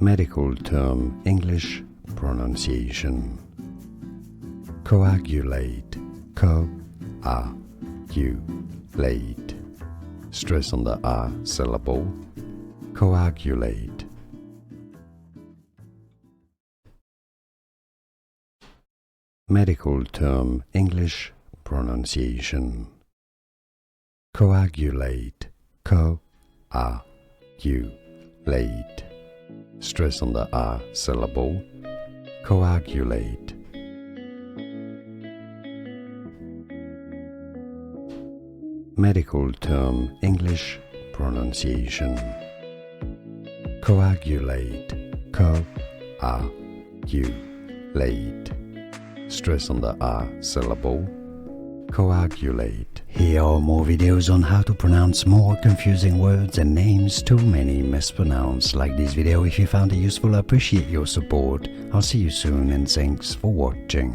Medical term English pronunciation. Coagulate. Co-a-u-late. Stress on the A syllable. Coagulate. Medical term English pronunciation. Coagulate. Co-a-u-late. Stress on the A syllable. Coagulate. Medical term English pronunciation. Coagulate. Co-a-u-late. Stress on the A syllable. Coagulate. Here are more videos on how to pronounce more confusing words and names too many mispronounced. Like this video if you found it useful. I appreciate your support. I'll see you soon and thanks for watching.